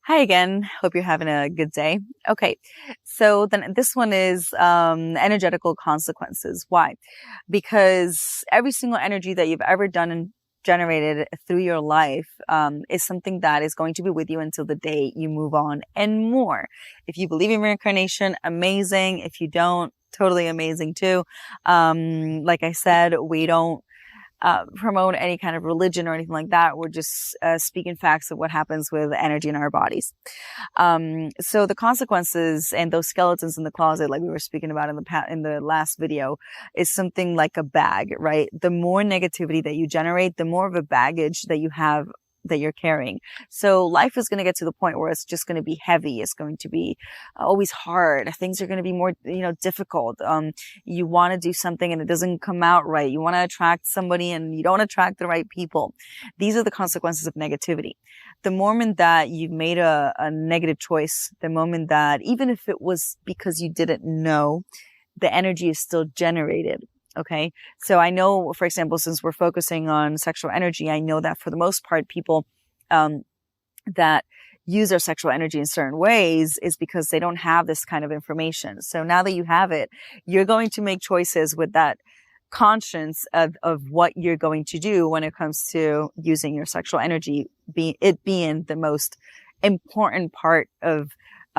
Hi again. Hope you're having a good day. Okay. So then this one is energetical consequences. Why? Because every single energy that you've ever done and generated through your life is something that is going to be with you until the day you move on and more. If you believe in reincarnation, amazing. If you don't, totally amazing too. Like I said, we don't promote any kind of religion or anything like that. We're just speaking facts of what happens with energy in our bodies. So the consequences and those skeletons in the closet, like we were speaking about in the last video, is something like a bag, right? The more negativity that you generate, the more of a baggage that you have that you're carrying. So life is going to get to the point where it's just going to be heavy. It's going to be always hard. Things are going to be more, difficult. You want to do something and it doesn't come out right. You want to attract somebody and you don't attract the right people. These are the consequences of negativity. The moment that you've made a negative choice, the moment that even if it was because you didn't know, the energy is still generated. Okay. So I know, for example, since we're focusing on sexual energy, I know that for the most part, people, that use their sexual energy in certain ways is because they don't have this kind of information. So now that you have it, you're going to make choices with that conscience of what you're going to do when it comes to using your sexual energy, being the most important part of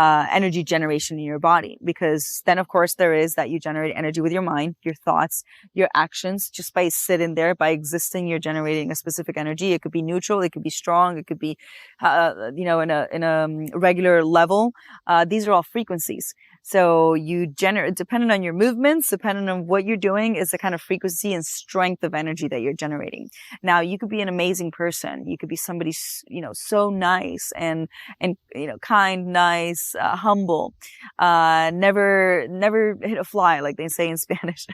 energy generation in your body. Because then, of course, there is that you generate energy with your mind, your thoughts, your actions. Just by sitting there, by existing, you're generating a specific energy. It could be neutral, it could be strong, it could be, in a regular level. These are all frequencies. So you generate, depending on your movements, depending on what you're doing, is the kind of frequency and strength of energy that you're generating. Now, you could be an amazing person. You could be somebody, so nice and kind, nice, humble, never hit a fly, like they say in Spanish.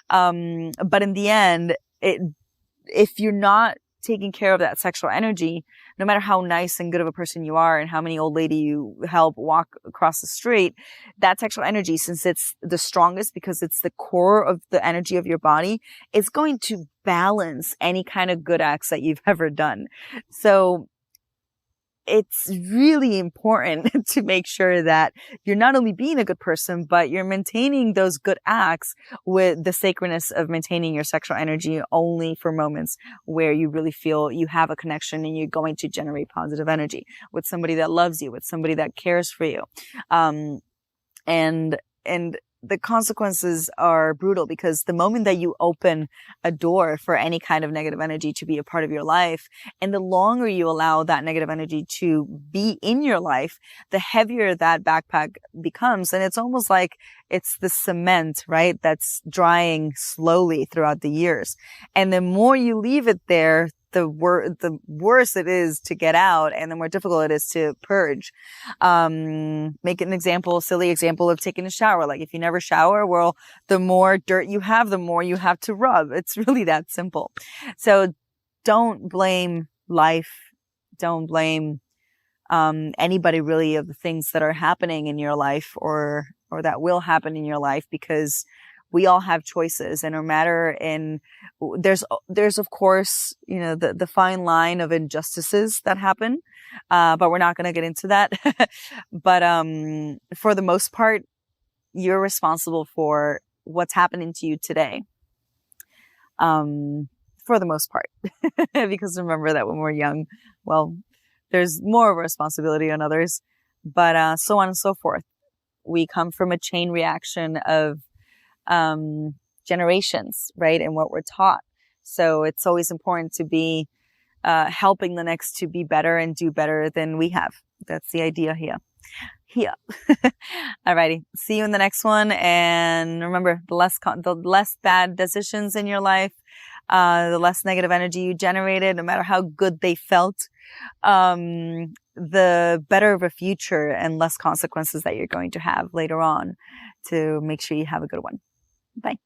But in the end, if you're not taking care of that sexual energy, no matter how nice and good of a person you are and how many old lady you help walk across the street, that sexual energy, since it's the strongest because it's the core of the energy of your body, it's going to balance any kind of good acts that you've ever done. So it's really important to make sure that you're not only being a good person, but you're maintaining those good acts with the sacredness of maintaining your sexual energy only for moments where you really feel you have a connection and you're going to generate positive energy with somebody that loves you, with somebody that cares for you. And the consequences are brutal because the moment that you open a door for any kind of negative energy to be a part of your life, and the longer you allow that negative energy to be in your life, the heavier that backpack becomes. And it's almost like it's the cement, right? That's drying slowly throughout the years. And the more you leave it there, the worse it is to get out and the more difficult it is to purge. Make an silly example of taking a shower. Like if you never shower, well, the more dirt you have, the more you have to rub. It's really that simple. So don't blame life. Don't blame, anybody really of the things that are happening in your life or that will happen in your life, because we all have choices, and no matter there's of course, the fine line of injustices that happen. But we're not going to get into that. But, for the most part, you're responsible for what's happening to you today. For the most part, because remember that when we're young, well, there's more of a responsibility on others, but, so on and so forth. We come from a chain reaction of generations, right? And what we're taught. So it's always important to be helping the next to be better and do better than we have. That's the idea here. Alrighty. See you in the next one. And remember, the less bad decisions in your life, the less negative energy you generated, no matter how good they felt, the better of a future and less consequences that you're going to have later on to make sure you have a good one. Bye.